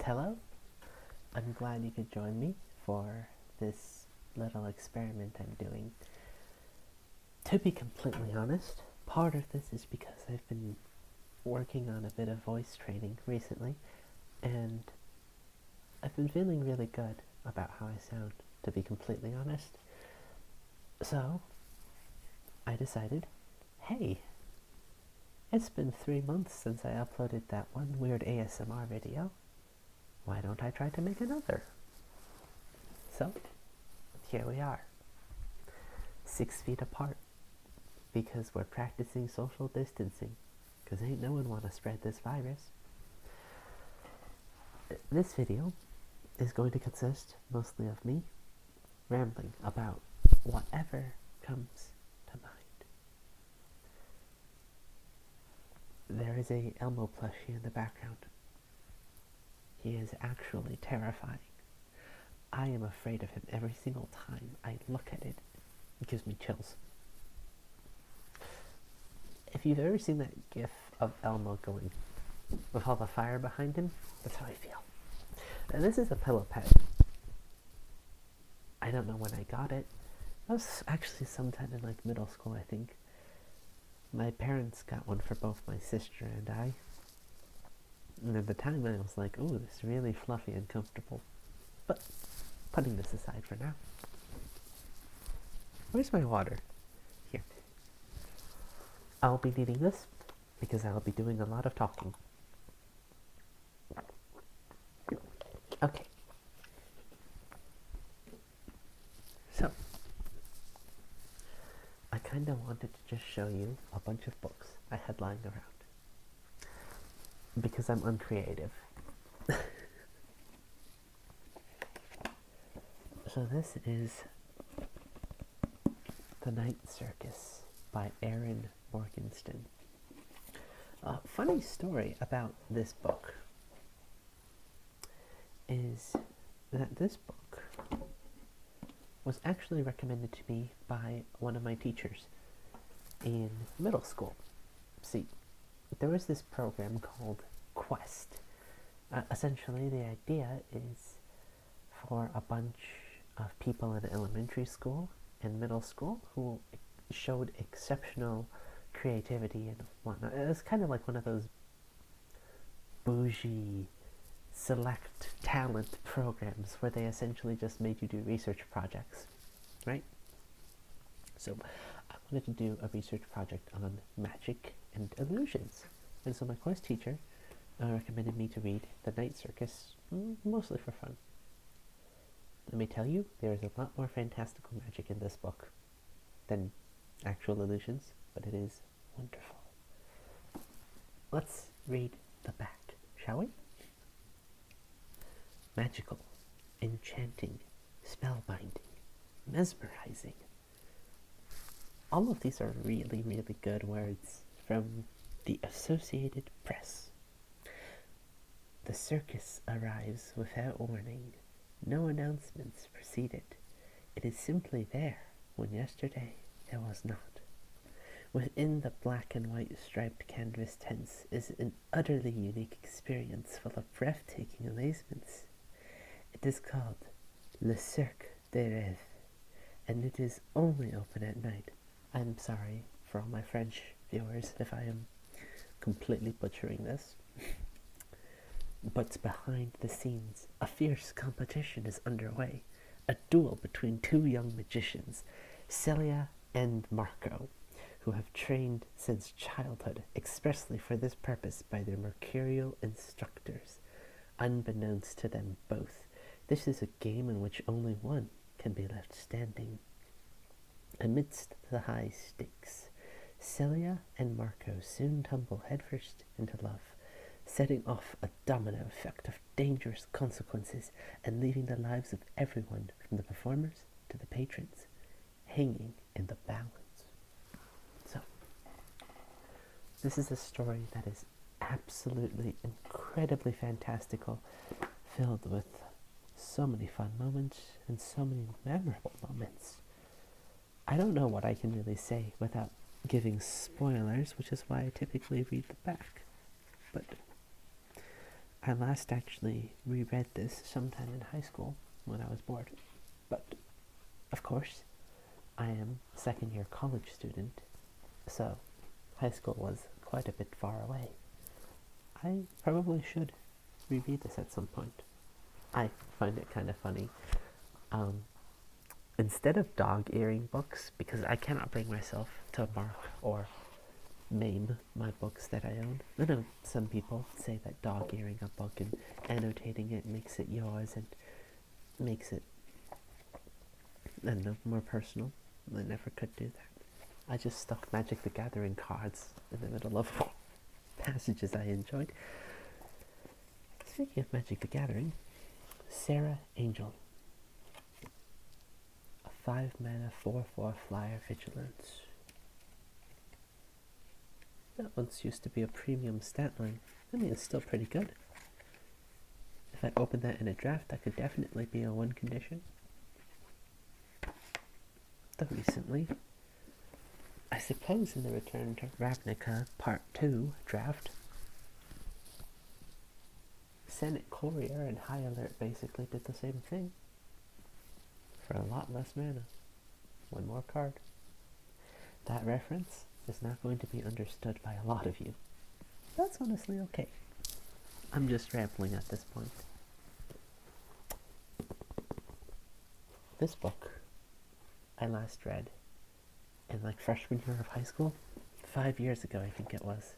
Hello, I'm glad you could join me for this little experiment I'm doing. To be completely honest, part of this is because I've been working on a bit of voice training recently, and I've been feeling really good about how I sound, to be completely honest. So, I decided, hey, it's been 3 months since I uploaded that one weird ASMR video. Why don't I try to make another? So, here we are. 6 feet apart. Because we're practicing social distancing. Because ain't no one want to spread this virus. This video is going to consist mostly of me rambling about whatever comes to mind. There is a Elmo plushie in the background. He is actually terrifying. I am afraid of him every single time I look at it. It gives me chills. If you've ever seen that gif of Elmo going with all the fire behind him, that's how I feel. And this is a pillow pet. I don't know when I got it. That was actually sometime in middle school, I think. My parents got one for both my sister and I. And at the time I was like, ooh, this is really fluffy and comfortable. But putting this aside for now. Where's my water? Here. I'll be needing this because I'll be doing a lot of talking. Okay. So, I kind of wanted to just show you a bunch of books I had lying around. Because I'm uncreative. So this is The Night Circus by Erin Morgenstern. A funny story about this book is that this book was actually recommended to me by one of my teachers in middle school. See, there was this program called Quest. Essentially, the idea is for a bunch of people in elementary school and middle school who showed exceptional creativity and whatnot. It was kind of like one of those bougie select talent programs where they essentially just made you do research projects, right? So I wanted to do a research project on magic and illusions. And so my Quest teacher recommended me to read The Night Circus, mostly for fun. Let me tell you, there is a lot more fantastical magic in this book than actual illusions, but it is wonderful. Let's read the back, shall we? Magical, enchanting, spellbinding, mesmerizing. All of these are really, really good words from the Associated Press. The circus arrives without warning. No announcements precede it. It is simply there when yesterday there was not. Within the black and white striped canvas tents is an utterly unique experience full of breathtaking amazements. It is called Le Cirque des Rêves, and it is only open at night. I'm sorry for all my French viewers if I am completely butchering this. But behind the scenes, a fierce competition is underway. A duel between two young magicians, Celia and Marco, who have trained since childhood expressly for this purpose by their mercurial instructors. Unbeknownst to them both, this is a game in which only one can be left standing. Amidst the high stakes, Celia and Marco soon tumble headfirst into love, setting off a domino effect of dangerous consequences and leaving the lives of everyone, from the performers to the patrons, hanging in the balance. So, this is a story that is absolutely incredibly fantastical, filled with so many fun moments and so many memorable moments. I don't know what I can really say without giving spoilers, which is why I typically read the back. But I last actually reread this sometime in high school when I was bored. But, of course, I am a second-year college student, so high school was quite a bit far away. I probably should reread this at some point. I find it kind of funny. Instead of dog-earing books, because I cannot bring myself to mark or maim my books that I own. I know some people say that dog-earing a book and annotating it makes it yours and makes it, I don't know, more personal. I never could do that. I just stuck Magic the Gathering cards in the middle of passages I enjoyed. Speaking of Magic the Gathering, Sarah Angel. A 5-mana 4/4 flyer vigilance. That once used to be a premium stat line. I mean, it's still pretty good. If I opened that in a draft, that could definitely be a win condition. Though recently, I suppose in the Return to Ravnica Part 2 draft, Senate Courier and High Alert basically did the same thing. For a lot less mana. One more card. That reference is not going to be understood by a lot of you. That's honestly okay. I'm just rambling at this point. This book I last read in like freshman year of high school. 5 years ago, I think it was.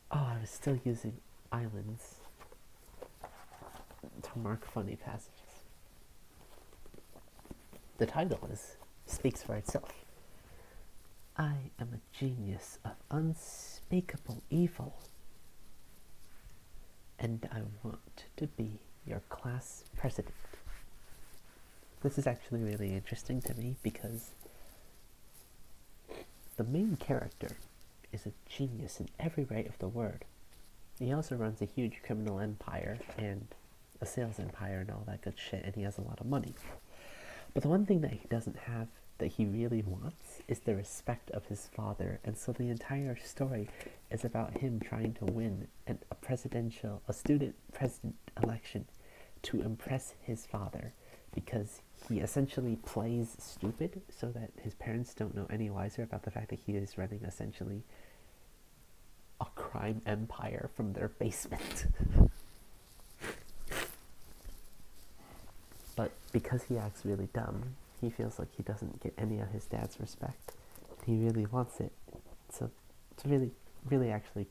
Oh, I was still using islands to mark funny passages. The title speaks for itself. I am a genius of unspeakable evil, and I want to be your class president. This is actually really interesting to me because the main character is a genius in every right of the word. He also runs a huge criminal empire and a sales empire and all that good shit, and he has a lot of money. But the one thing that he doesn't have that he really wants is the respect of his father, and so the entire story is about him trying to win a student president election to impress his father, because he essentially plays stupid so that his parents don't know any wiser about the fact that he is running essentially a crime empire from their basement. But because he acts really dumb, he feels like he doesn't get any of his dad's respect. He really wants it. So it's a really, really actually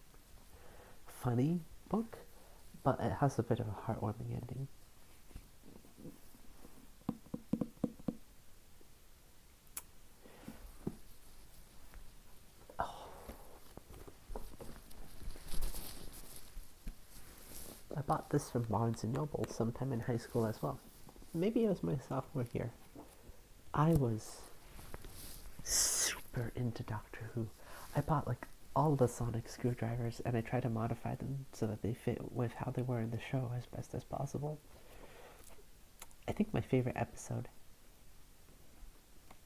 funny book, but it has a bit of a heartwarming ending. I bought this from Barnes & Noble sometime in high school as well. Maybe it was my sophomore year. I was super into Doctor Who. I bought like all the sonic screwdrivers and I tried to modify them so that they fit with how they were in the show as best as possible. I think my favorite episode,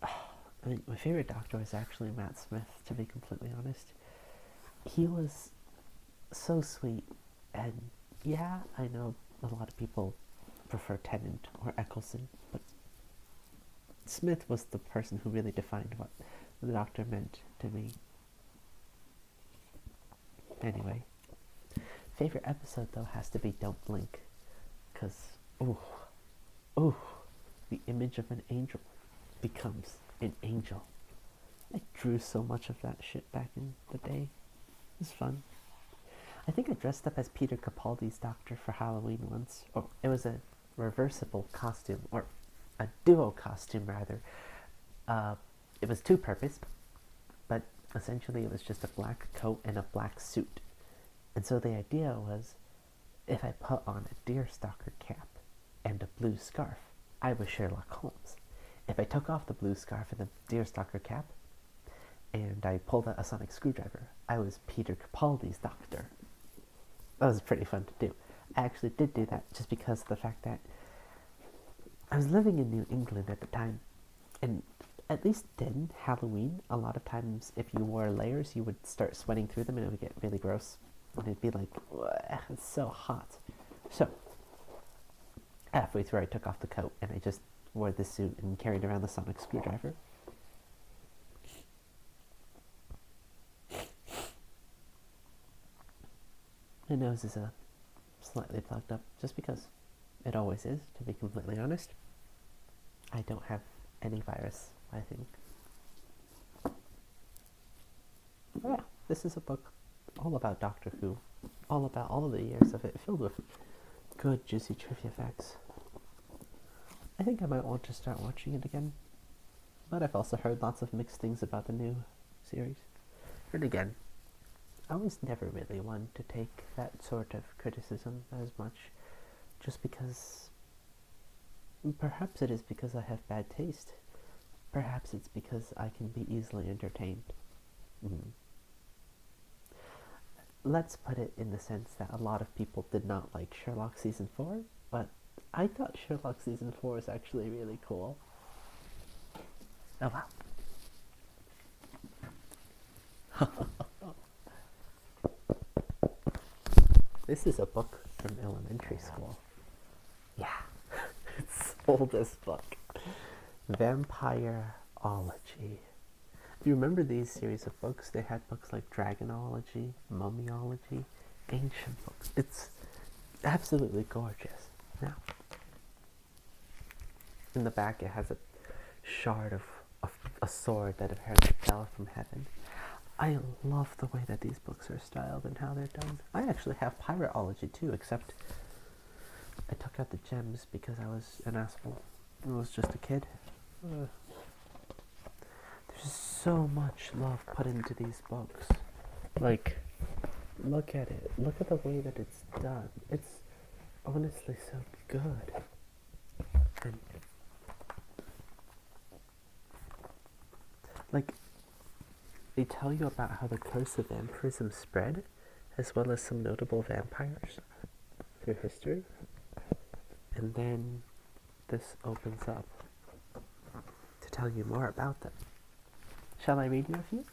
my favorite Doctor was actually Matt Smith, to be completely honest. He was so sweet, and yeah, I know a lot of people prefer Tennant or Eccleston, but Smith was the person who really defined what the Doctor meant to me. Anyway, favorite episode though has to be Don't Blink, because the image of an angel becomes an angel. I drew so much of that shit back in the day. It was fun. I think I dressed up as Peter Capaldi's Doctor for Halloween once. Or it was a reversible costume, or a duo costume rather. It was two-purpose, but essentially it was just a black coat and a black suit. And so the idea was, if I put on a deerstalker cap and a blue scarf, I was Sherlock Holmes. If I took off the blue scarf and the deerstalker cap, and I pulled out a sonic screwdriver, I was Peter Capaldi's Doctor. That was pretty fun to do. I actually did do that just because of the fact that I was living in New England at the time, and at least then, Halloween, a lot of times if you wore layers, you would start sweating through them and it would get really gross. And it'd be like, it's so hot. So, halfway through, I took off the coat and I just wore the suit and carried around the sonic screwdriver. My nose is slightly plugged up, just because it always is, to be completely honest. I don't have any virus, I think. But yeah, this is a book all about Doctor Who, all about all of the years of it, filled with good, juicy trivia facts. I think I might want to start watching it again, but I've also heard lots of mixed things about the new series. And again, I was never really one to take that sort of criticism as much, just because perhaps it is because I have bad taste. Perhaps it's because I can be easily entertained. Let's put it in the sense that a lot of people did not like Sherlock Season 4, but I thought Sherlock Season 4 is actually really cool. Oh wow. This is a book from elementary school. Yeah, it's the oldest book. Vampireology. Do you remember these series of books? They had books like Dragonology, Mummiology, ancient books. It's absolutely gorgeous. Now, in the back it has a shard of a sword that apparently fell from heaven. I love the way that these books are styled and how they're done. I actually have Pirateology too, except I took out the gems because I was an asshole. I was just a kid. There's so much love put into these books. Like, look at it. Look at the way that it's done. It's honestly so good. And, like, they tell you about how the curse of vampirism spread, as well as some notable vampires through history. And then this opens up to tell you more about them. Shall I read you a few?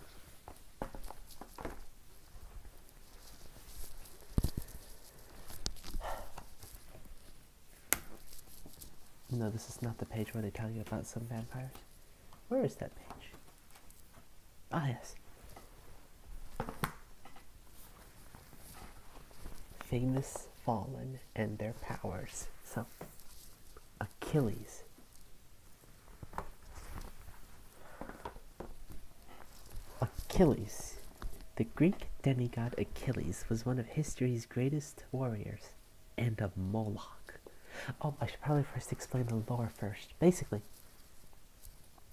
No, this is not the page where they tell you about some vampires. Where is that page? Ah, yes. Famous fallen and their powers. So, Achilles. Achilles. The Greek demigod Achilles was one of history's greatest warriors and a Moloch. Oh, I should probably first explain the lore first. Basically,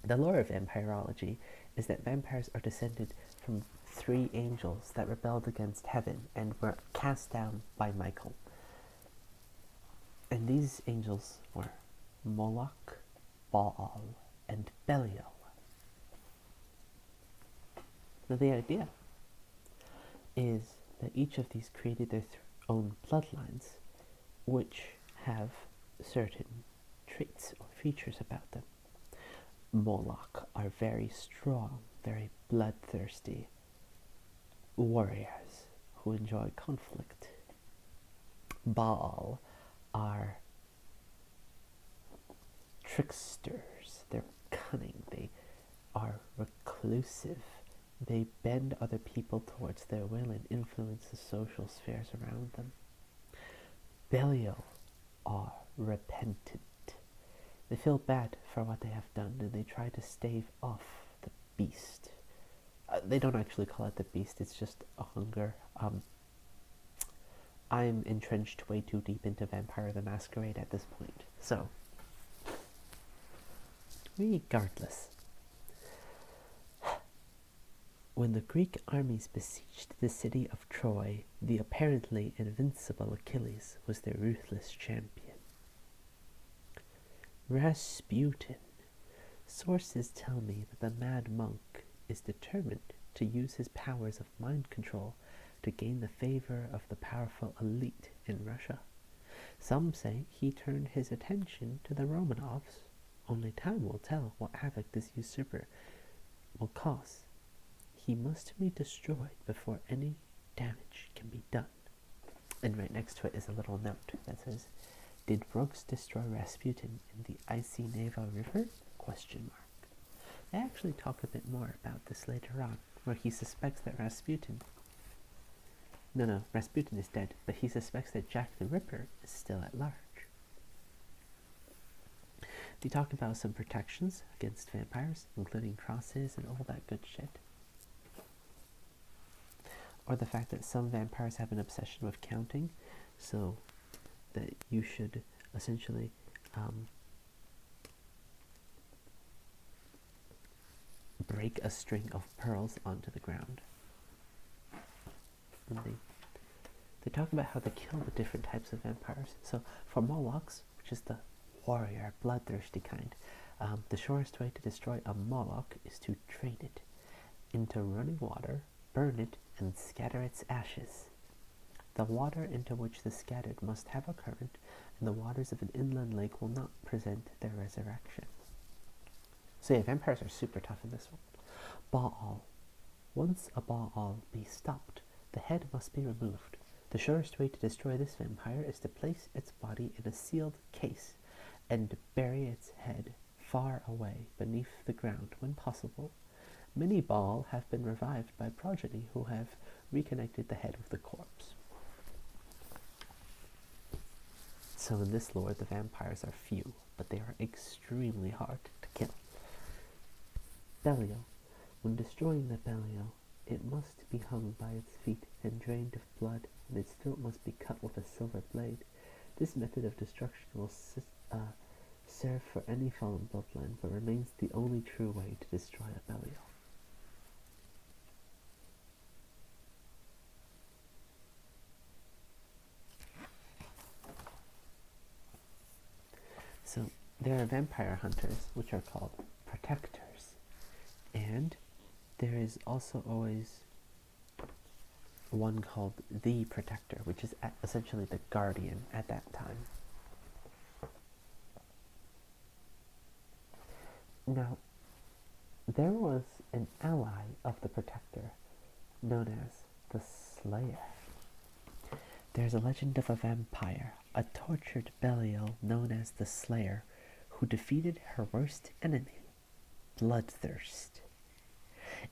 the lore of vampirology is that vampires are descended from 3 angels that rebelled against heaven and were cast down by Michael. And these angels were Moloch, Baal, and Belial. Now the idea is that each of these created their own bloodlines, which have certain traits or features about them. Moloch are very strong, very bloodthirsty warriors who enjoy conflict. Baal are tricksters, they're cunning, they are reclusive, they bend other people towards their will and influence the social spheres around them. Belial are repentant. They feel bad for what they have done and they try to stave off the beast. They don't actually call it the beast, it's just a hunger. I'm entrenched way too deep into Vampire the Masquerade at this point. So, regardless. When the Greek armies besieged the city of Troy, the apparently invincible Achilles was their ruthless champion. Rasputin. Sources tell me that the mad monk is determined to use his powers of mind control to gain the favor of the powerful elite in Russia. Some say he turned his attention to the Romanovs. Only time will tell what havoc this usurper will cause. He must be destroyed before any damage can be done. And right next to it is a little note that says, "Did Brooks destroy Rasputin in the icy Neva River?" They actually talk a bit more about this later on, where he suspects that Rasputin is dead, but he suspects that Jack the Ripper is still at large. They talk about some protections against vampires, including crosses and all that good shit. Or the fact that some vampires have an obsession with counting, so that you should essentially break a string of pearls onto the ground. And they talk about how they kill the different types of vampires. So for Molochs, which is the warrior, bloodthirsty kind, the surest way to destroy a Moloch is to drain it into running water, burn it, and scatter its ashes. The water into which the scattered must have a current, and the waters of an inland lake will not present their resurrection. So yeah, vampires are super tough in this one. Baal. Once a Baal be stopped, the head must be removed. The surest way to destroy this vampire is to place its body in a sealed case and bury its head far away beneath the ground when possible. Many Baal have been revived by progeny who have reconnected the head with the corpse. So in this lore, the vampires are few, but they are extremely hard to kill. Belial. When destroying the Belial, it must be hung by its feet and drained of blood, and its throat must be cut with a silver blade. This method of destruction will serve for any fallen bloodline, but remains the only true way to destroy a Belial. So there are vampire hunters, which are called protectors, and there is also always one called the protector, which is essentially the guardian at that time. Now, there was an ally of the protector known as the Slayer. There's a legend of a vampire, a tortured Belial known as the Slayer, who defeated her worst enemy, bloodthirst.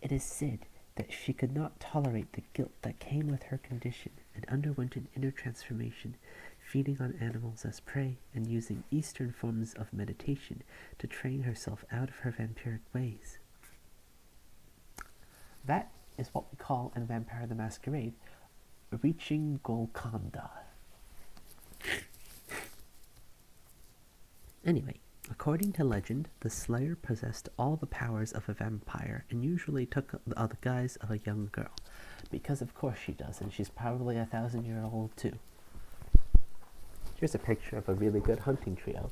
It is said that she could not tolerate the guilt that came with her condition and underwent an inner transformation, feeding on animals as prey and using Eastern forms of meditation to train herself out of her vampiric ways. That is what we call in Vampire the Masquerade reaching Golconda. Anyway, according to legend, the Slayer possessed all the powers of a vampire and usually took the guise of a young girl. Because of course she does, and she's probably 1,000-year-old too. Here's a picture of a really good hunting trio.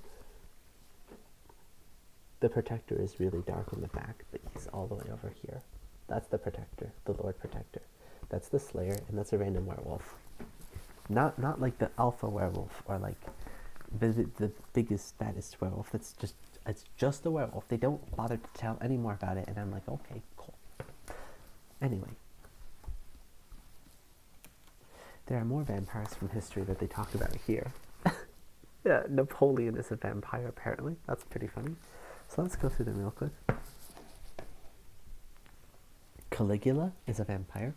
The protector is really dark in the back, but he's all the way over here. That's the protector, the Lord Protector. That's the Slayer, and that's a random werewolf. Not like the alpha werewolf or like the biggest, baddest werewolf. It's just a werewolf. They don't bother to tell any more about it, and I'm like, okay, cool. Anyway, there are more vampires from history that they talk about here. Yeah, Napoleon is a vampire, apparently. That's pretty funny. So let's go through them real quick. Caligula is a vampire.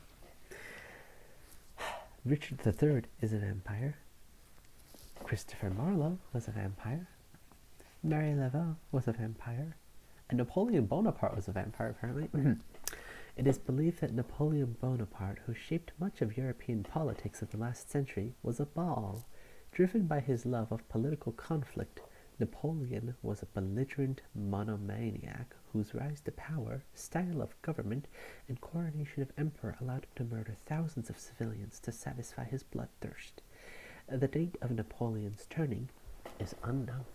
Richard III is a vampire. Christopher Marlowe was a vampire. Mary Laval was a vampire. And Napoleon Bonaparte was a vampire, apparently. It is believed that Napoleon Bonaparte, who shaped much of European politics of the last century, was a Baal. Driven by his love of political conflict, Napoleon was a belligerent monomaniac whose rise to power, style of government, and coronation of emperor allowed him to murder thousands of civilians to satisfy his bloodthirst. The date of Napoleon's turning is unknown.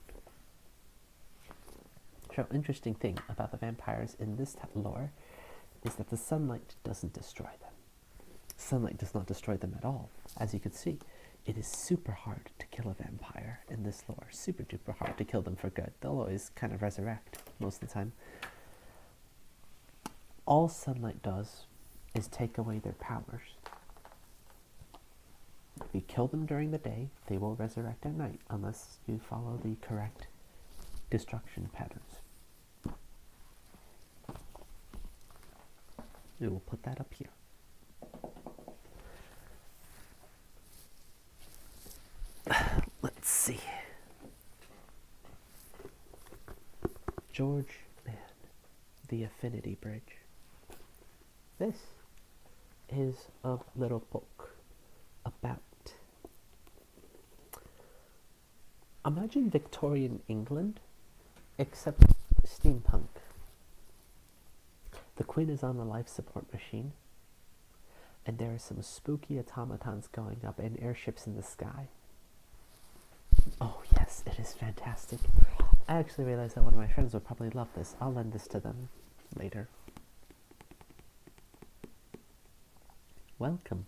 So, interesting thing about the vampires in this lore is that the sunlight doesn't destroy them. Sunlight does not destroy them at all. As you can see, it is super hard to kill a vampire in this lore. Super duper hard to kill them for good. They'll always kind of resurrect most of the time. All sunlight does is take away their powers. If you kill them during the day, they will resurrect at night unless you follow the correct destruction patterns. We will put that up here. Let's see. George Mann, The Affinity Bridge. This is a little book about, imagine Victorian England, except steampunk. The Queen is on a life support machine, and there are some spooky automatons going up and airships in the sky. Oh yes, it is fantastic. I actually realized that one of my friends would probably love this. I'll lend this to them later. Welcome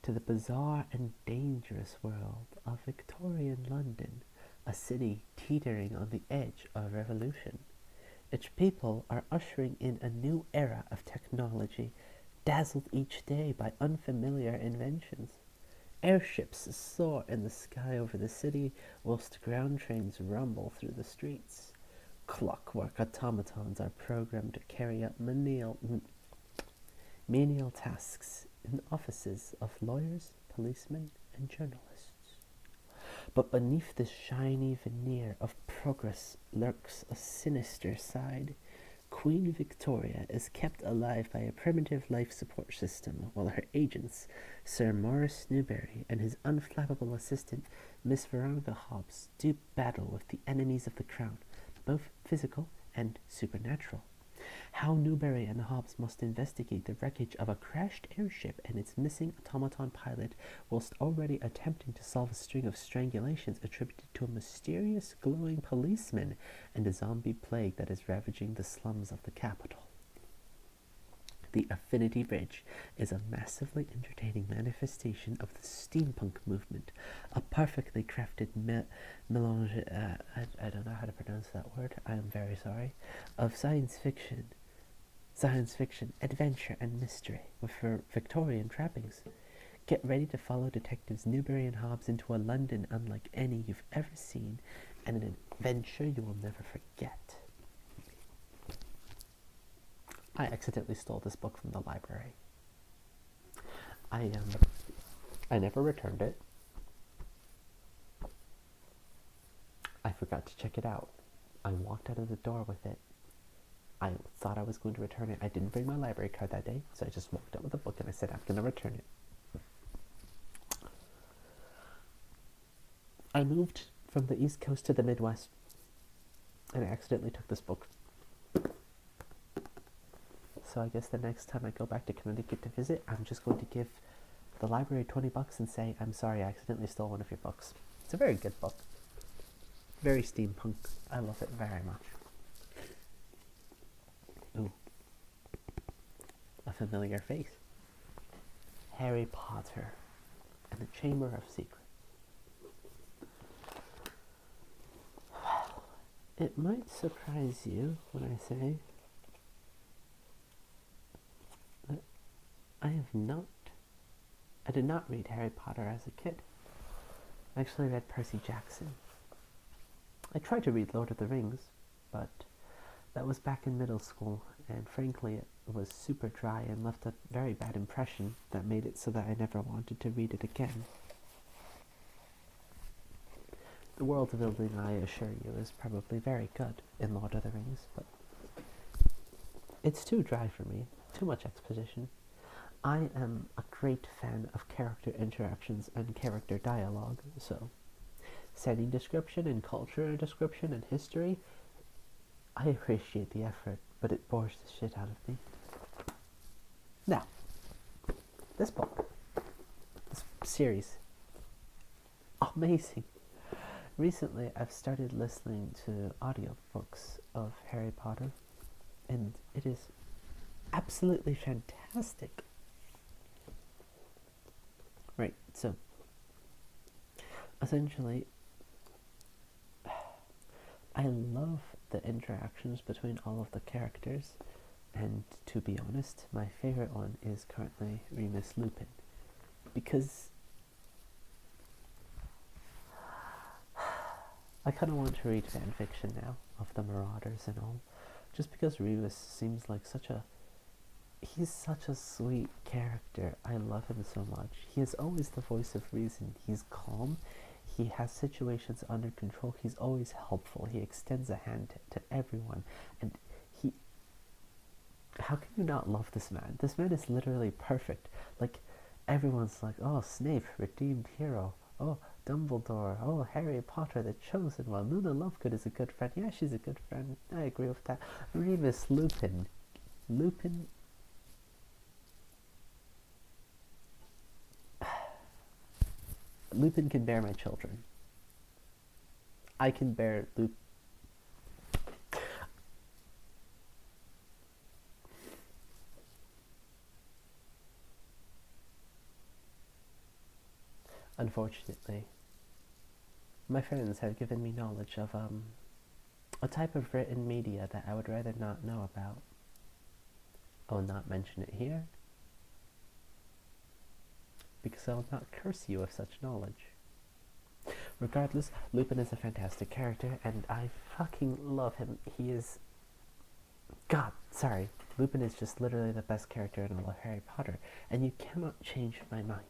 to the bizarre and dangerous world of Victorian London, a city teetering on the edge of revolution. Its people are ushering in a new era of technology, dazzled each day by unfamiliar inventions. Airships soar in the sky over the city, whilst ground trains rumble through the streets. Clockwork automatons are programmed to carry out menial tasks in the offices of lawyers, policemen, and journalists. But beneath this shiny veneer of progress lurks a sinister side. Queen Victoria is kept alive by a primitive life support system, while her agents, Sir Maurice Newberry and his unflappable assistant, Miss Veronica Hobbs, do battle with the enemies of the crown, both physical and supernatural. How Newberry and Hobbs must investigate the wreckage of a crashed airship and its missing automaton pilot, whilst already attempting to solve a string of strangulations attributed to a mysterious glowing policeman and a zombie plague that is ravaging the slums of the capital. The Affinity Bridge is a massively entertaining manifestation of the steampunk movement, a perfectly crafted melange, I don't know how to pronounce that word, I am very sorry, of science fiction, adventure, and mystery with Victorian trappings. Get ready to follow detectives Newberry and Hobbs into a London unlike any you've ever seen, and an adventure you will never forget. I accidentally stole this book from the library. I never returned it. I forgot to check it out. I walked out of the door with it. I thought I was going to return it. I didn't bring my library card that day, so I just walked out with the book and I said, I'm going to return it. I moved from the East Coast to the Midwest, and I accidentally took this book. So I guess the next time I go back to Connecticut to visit, I'm just going to give the library $20 and say, I'm sorry, I accidentally stole one of your books. It's a very good book. Very steampunk. I love it very much. Ooh. A familiar face. Harry Potter and the Chamber of Secrets. Well, it might surprise you when I say that I did not read Harry Potter as a kid. I actually read Percy Jackson. I tried to read Lord of the Rings, but that was back in middle school, and frankly it was super dry and left a very bad impression that made it so that I never wanted to read it again. The world building, I assure you, is probably very good in Lord of the Rings, but it's too dry for me, too much exposition. I am a great fan of character interactions and character dialogue, so setting description and culture description and history, I appreciate the effort, but it bores the shit out of me. Now, this book, this series, amazing. Recently, I've started listening to audiobooks of Harry Potter, and it is absolutely fantastic. Right, so, essentially, I love the interactions between all of the characters, and to be honest, my favorite one is currently Remus Lupin, because I kind of want to read fanfiction now of the Marauders and all, just because Remus seems like he's such a sweet character. I love him so much. He is always the voice of reason. He's calm. He has situations under control. He's always helpful. He extends a hand to everyone. And how can you not love this man? This man is literally perfect. Like, everyone's like, oh, Snape, redeemed hero. Oh, Dumbledore. Oh, Harry Potter, the chosen one. Luna Lovegood is a good friend. Yeah, she's a good friend. I agree with that. Remus Lupin. Lupin can bear my children. I can bear Lupin. Unfortunately, my friends have given me knowledge of a type of written media that I would rather not know about. I will not mention it here, because I will not curse you with such knowledge. Regardless, Lupin is a fantastic character, and I fucking love him. He is... God, sorry. Lupin is just literally the best character in all of Harry Potter, and you cannot change my mind.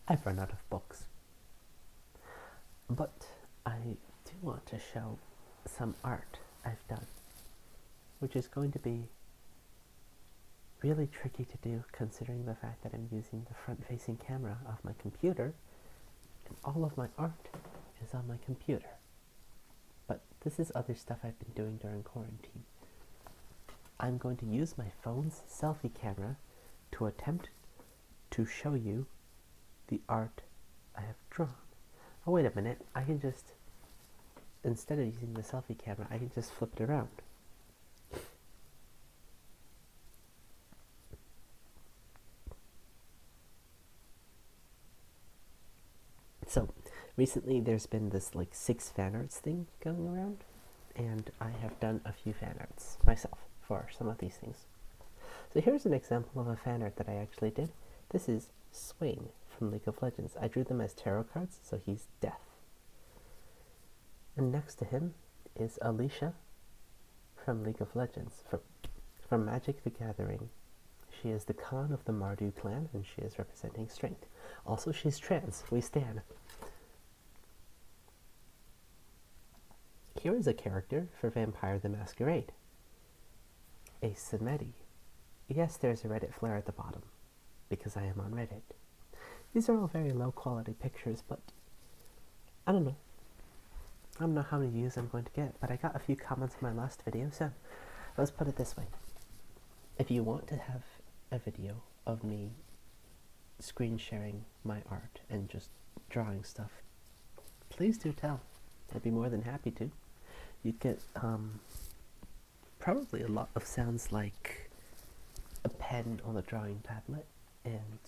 I've run out of books. But I do want to show some art I've done, which is going to be really tricky to do considering the fact that I'm using the front-facing camera of my computer and all of my art is on my computer. But this is other stuff I've been doing during quarantine. I'm going to use my phone's selfie camera to attempt to show you the art I have drawn. Oh, wait a minute, I can just, instead of using the selfie camera, I can just flip it around. So, recently there's been this like 6 fan arts thing going around, and I have done a few fan arts myself for some of these things. So here's an example of a fan art that I actually did. This is Swain from League of Legends. I drew them as tarot cards, so he's death. And next to him is Alicia from League of Legends, from Magic the Gathering. She is the Khan of the Mardu clan, and she is representing strength. Also, she's trans. We stan. Here is a character for Vampire the Masquerade. A Samedi. Yes, there's a Reddit flare at the bottom, because I am on Reddit. These are all very low quality pictures, but I don't know. I don't know how many views I'm going to get, but I got a few comments on my last video, so let's put it this way. If you want to have a video of me screen sharing my art and just drawing stuff, please do tell. I'd be more than happy to. You'd get probably a lot of sounds like a pen on a drawing tablet and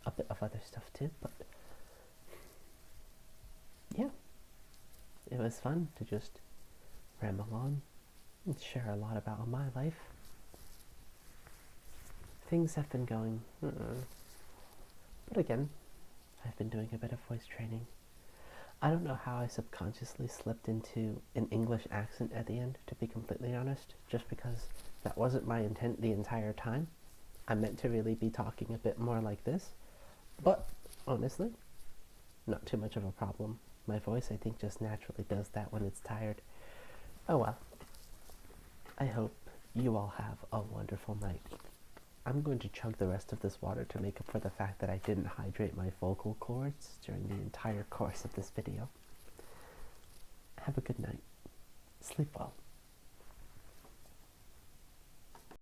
a bit of other stuff too, but yeah, it was fun to just ramble on and share a lot about my life. Things have been going, but again, I've been doing a bit of voice training. I don't know how I subconsciously slipped into an English accent at the end, to be completely honest, just because that wasn't my intent the entire time. I meant to really be talking a bit more like this, but honestly, not too much of a problem. My voice, I think, just naturally does that when it's tired. Oh well. I hope you all have a wonderful night. I'm going to chug the rest of this water to make up for the fact that I didn't hydrate my vocal cords during the entire course of this video. Have a good night. Sleep well.